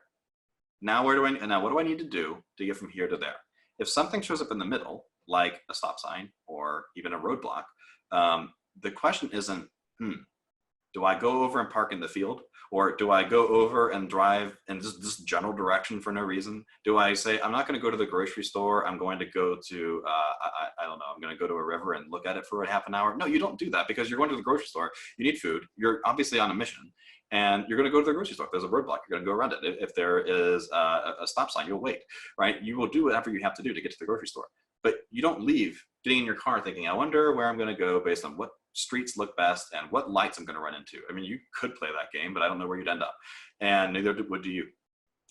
Now what do I need to do to get from here to there? If something shows up in the middle, like a stop sign or even a roadblock, the question isn't, do I go over and park in the field? Or do I go over and drive in this general direction for no reason? Do I say, I'm not going to go to the grocery store. I'm going to go to, I don't know, I'm going to go to a river and look at it for half an hour. No, you don't do that because you're going to the grocery store. You need food. You're obviously on a mission. And you're going to go to the grocery store. If there's a roadblock, you're going to go around it. If there is a stop sign, you'll wait, right? You will do whatever you have to do to get to the grocery store. But you don't leave getting in your car thinking, I wonder where I'm going to go based on what streets look best and what lights I'm going to run into. I mean, you could play that game, but I don't know where you'd end up. And neither would do you.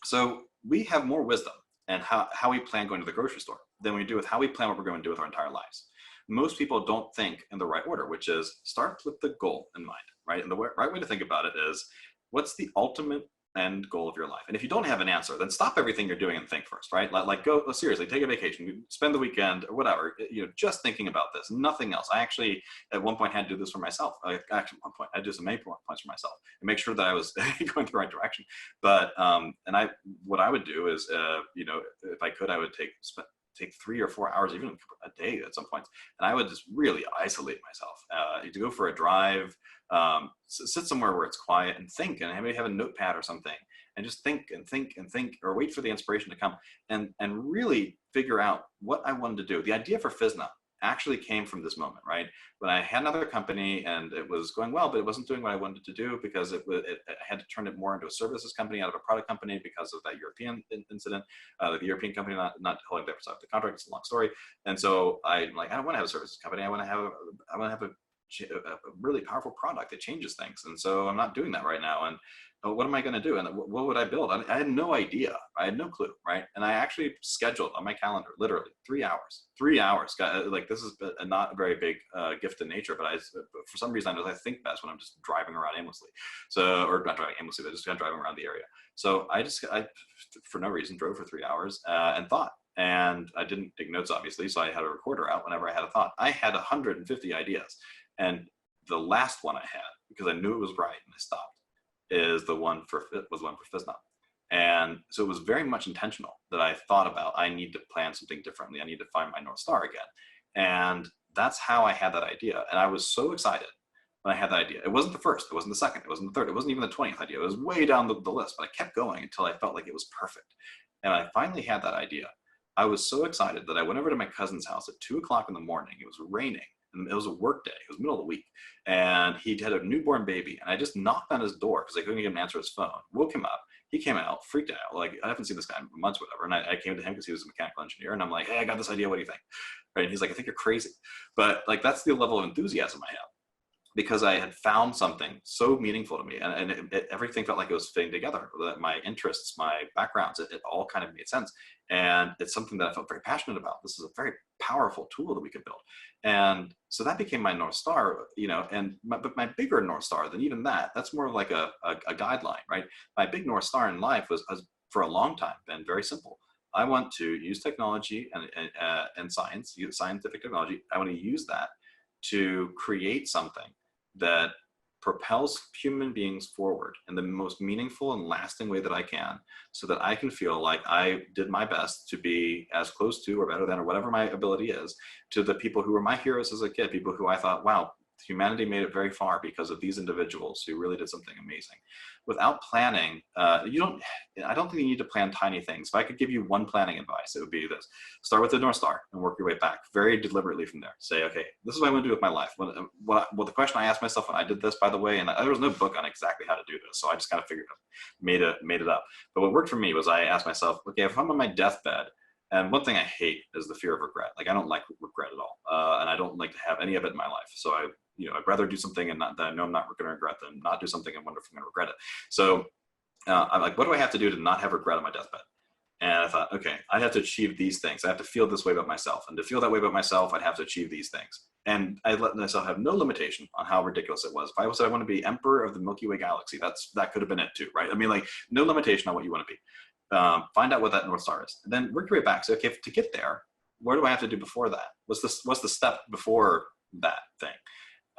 So we have more wisdom and how we plan going to the grocery store than we do with how we plan what we're going to do with our entire lives. Most people don't think in the right order, which is start with the goal in mind, right? And the right way to think about it is, what's the ultimate end goal of your life? And if you don't have an answer, then stop everything you're doing and think first, right? Like go seriously, take a vacation, spend the weekend or whatever, just thinking about this, nothing else. I actually at one point had to do this for myself. At one point I did some main points for myself and make sure that I was going the right direction. But what I would do is, if I could, I would take 3 or 4 hours, even a day at some points. And I would just really isolate myself to go for a drive, sit somewhere where it's quiet and think, and maybe have a notepad or something and just think and think and think, or wait for the inspiration to come and really figure out what I wanted to do. The idea for Physna actually came from this moment, right? When I had another company and it was going well, but it wasn't doing what I wanted to do because I had to turn it more into a services company out of a product company because of that European incident, the European company not holding up the contract. It's a long story. And so I'm like, I don't want to have a services company. I want to have a really powerful product that changes things. And so I'm not doing that right now. And what am I going to do? And what would I build? I had no idea. I had no clue, right? And I actually scheduled on my calendar, literally 3 hours. 3 hours. Like, this is not a very big gift in nature, but for some reason I think best when I'm just driving around aimlessly. Or not driving aimlessly, but just kind of driving around the area. So I for no reason, drove for 3 hours and thought. And I didn't take notes, obviously, so I had a recorder out whenever I had a thought. I had 150 ideas. And the last one I had, because I knew it was right and I stopped, was the one for Physna. And so it was very much intentional that I thought about, I need to plan something differently. I need to find my North Star again. And that's how I had that idea. And I was so excited when I had that idea. It wasn't the first, it wasn't the second, it wasn't the third, it wasn't even the 20th idea. It was way down the list, but I kept going until I felt like it was perfect. And I finally had that idea. I was so excited that I went over to my cousin's house at 2 o'clock in the morning. It was raining. And it was a work day. It was middle of the week. And he had a newborn baby. And I just knocked on his door because I couldn't get him to answer his phone. Woke him up. He came out, freaked out. Like, I haven't seen this guy in months, whatever. And I came to him because he was a mechanical engineer. And I'm like, hey, I got this idea. What do you think? Right? And he's like, I think you're crazy. But like, that's the level of enthusiasm I have. Because I had found something so meaningful to me, and everything felt like it was fitting together. My interests, my backgrounds, it all kind of made sense. And it's something that I felt very passionate about. This is a very powerful tool that we could build. And so that became my North Star, but my bigger North Star than even that's more like a guideline, right? My big North Star in life was for a long time been very simple. I want to use technology and science, scientific technology. I want to use that to create something that propels human beings forward in the most meaningful and lasting way that I can, so that I can feel like I did my best to be as close to or better than, or whatever my ability is, to the people who were my heroes as a kid, people who I thought, wow, humanity made it very far because of these individuals who really did something amazing. Without planning, I don't think you need to plan tiny things. If I could give you one planning advice, it would be this: start with the North Star and work your way back very deliberately from there. Say, okay, this is what I want to do with my life. Well, the question I asked myself when I did this, by the way, and there was no book on exactly how to do this, so I just kind of figured it, made it up. But what worked for me was I asked myself, okay, if I'm on my deathbed And one thing I hate is the fear of regret. Like, I don't like regret at all. And I don't like to have any of it in my life. So I'd rather do something and not that I know I'm not going to regret than not do something and wonder if I'm going to regret it. So I'm like, what do I have to do to not have regret on my deathbed? And I thought, okay, I have to achieve these things. I have to feel this way about myself. And to feel that way about myself, I'd have to achieve these things. And I let myself have no limitation on how ridiculous it was. If I said I want to be emperor of the Milky Way galaxy, that could have been it too, right? I mean, like, no limitation on what you want to be. Find out what that North Star is. And then work your way back. So, okay, to get there, what do I have to do before that? What's the step before that thing?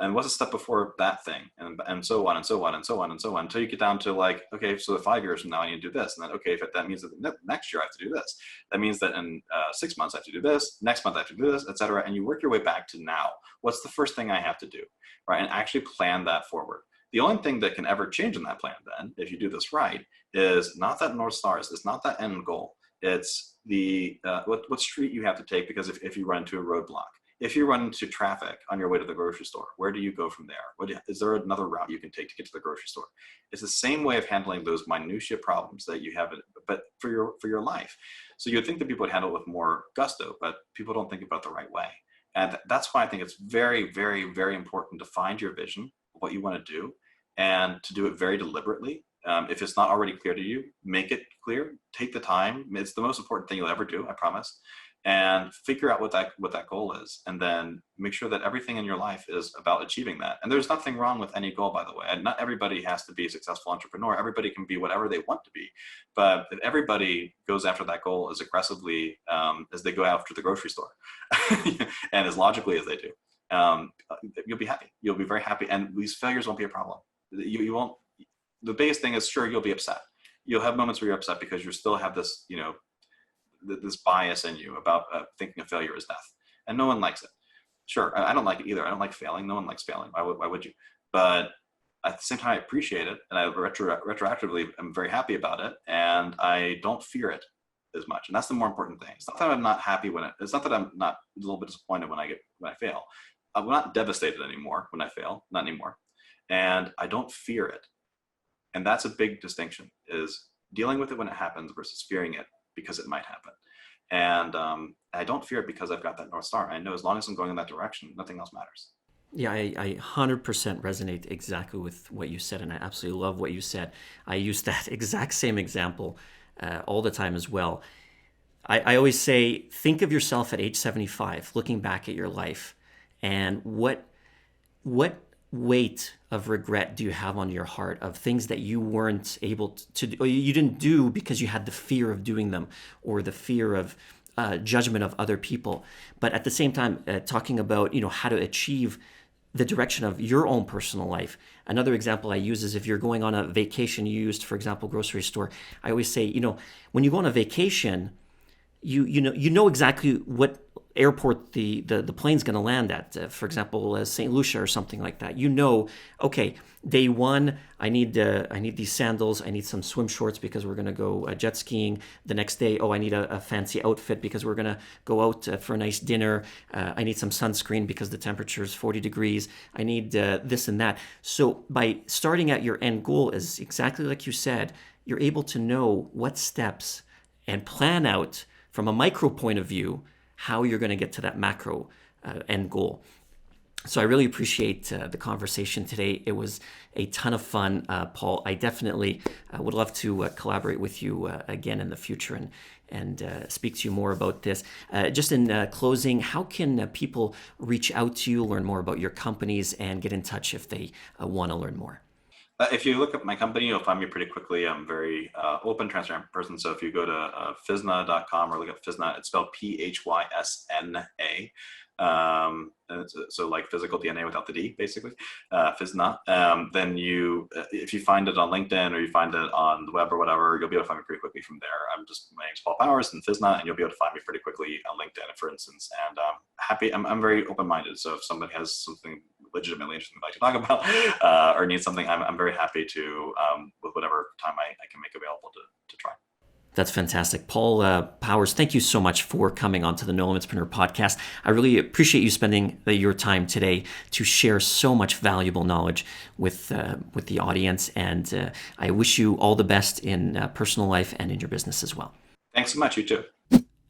And what's the step before that thing? And so on and so on and so on and so on, until you get down to like, okay, so 5 years from now I need to do this. And then, okay, if that means that next year I have to do this. That means that in 6 months I have to do this. Next month I have to do this, et cetera. And you work your way back to now. What's the first thing I have to do, right? And actually plan that forward. The only thing that can ever change in that plan then, if you do this right, is not that North Star, it's not that end goal. It's the what street you have to take, because if you run into a roadblock. If you run into traffic on your way to the grocery store, where do you go from there? Is there another route you can take to get to the grocery store? It's the same way of handling those minutiae problems that you have, but for your life. So you'd think that people would handle it with more gusto, but people don't think about it the right way. And that's why I think it's very, very, very important to find your vision, what you want to do, and to do it very deliberately. If it's not already clear to you, make it clear. Take the time. It's the most important thing you'll ever do, I promise. And figure out what that goal is, and then make sure that everything in your life is about achieving that. And there's nothing wrong with any goal, by the way. And not everybody has to be a successful entrepreneur. Everybody can be whatever they want to be. But if everybody goes after that goal as aggressively as they go after the grocery store, and as logically as they do, you'll be happy. You'll be very happy, and these failures won't be a problem. You won't. The biggest thing is, sure, you'll be upset. You'll have moments where you're upset because you still have this, this bias in you about thinking of failure as death, and no one likes it. Sure, I don't like it either. I don't like failing. No one likes failing. Why would you? But at the same time, I appreciate it, and I retroactively am very happy about it, and I don't fear it as much. And that's the more important thing. It's not that I'm not happy it's not that I'm not a little bit disappointed when I fail. I'm not devastated anymore when I fail, not anymore, and I don't fear it. And that's a big distinction: is dealing with it when it happens versus fearing it because it might happen. And I don't fear it because I've got that North Star. I know as long as I'm going in that direction, nothing else matters. Yeah, I 100% resonate exactly with what you said, and I absolutely love what you said. I use that exact same example all the time as well. I always say, think of yourself at age 75, looking back at your life, and what weight of regret do you have on your heart of things that you weren't able to do, or you didn't do because you had the fear of doing them, or the fear of judgment of other people. But at the same time, talking about how to achieve the direction of your own personal life. Another example I use is if you're going on a vacation. You used, for example, grocery store. I always say, when you go on a vacation, you know exactly what airport the plane's going to land at. For example, St. Lucia or something like that. Okay, day one, I need these sandals. I need some swim shorts because we're going to go jet skiing. The next day, I need a fancy outfit because we're going to go out for a nice dinner. I need some sunscreen because the temperature is 40 degrees. I need this and that. So by starting at your end goal, is exactly like you said, you're able to know what steps and plan out from a micro point of view how you're going to get to that macro end goal. So I really appreciate the conversation today. It was a ton of fun, Paul. I definitely would love to collaborate with you again in the future and speak to you more about this. Just in closing, how can people reach out to you, learn more about your companies, and get in touch if they want to learn more? If you look up my company, you'll find me pretty quickly. I'm a very open, transparent person. So if you go to Physna.com or look up Physna, it's spelled Physna. So like physical DNA without the D, basically, Physna. Then if you find it on LinkedIn or you find it on the web or whatever, you'll be able to find me pretty quickly from there. My name's Paul Powers and Physna, and you'll be able to find me pretty quickly on LinkedIn, for instance. And I'm very open-minded. So if somebody has something legitimately interesting they'd like to talk about or needs something, I'm very happy to, with whatever time I can make available to try. That's fantastic. Paul Powers, thank you so much for coming on to the Nolimitspreneur Podcast. I really appreciate you spending your time today to share so much valuable knowledge with the audience. And I wish you all the best in personal life and in your business as well. Thanks so much. You too.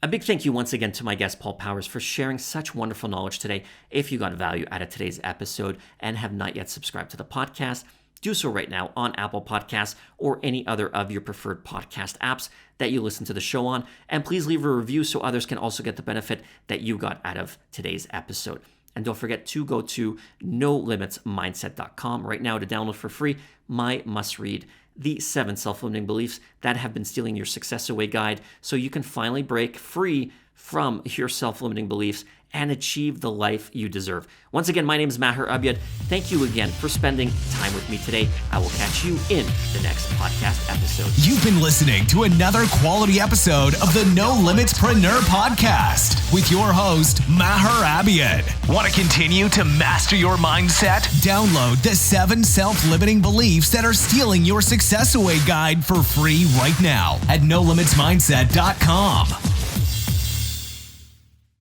A big thank you once again to my guest, Paul Powers, for sharing such wonderful knowledge today. If you got value out of today's episode and have not yet subscribed to the podcast, do so right now on Apple Podcasts or any other of your preferred podcast apps that you listen to the show on. And please leave a review so others can also get the benefit that you got out of today's episode. And don't forget to go to Nolimitspreneur right now to download for free my must-read, The 7 Self-Limiting Beliefs That Have Been Stealing Your Success Away guide, so you can finally break free from your self-limiting beliefs and achieve the life you deserve. Once again, my name is Maher Abiad. Thank you again for spending time with me today. I will catch you in the next podcast episode. You've been listening to another quality episode of the Nolimitspreneur Podcast with your host, Maher Abiad. Want to continue to master your mindset? Download the 7 self-limiting beliefs that are stealing your success away guide for free right now at NoLimitsMindset.com.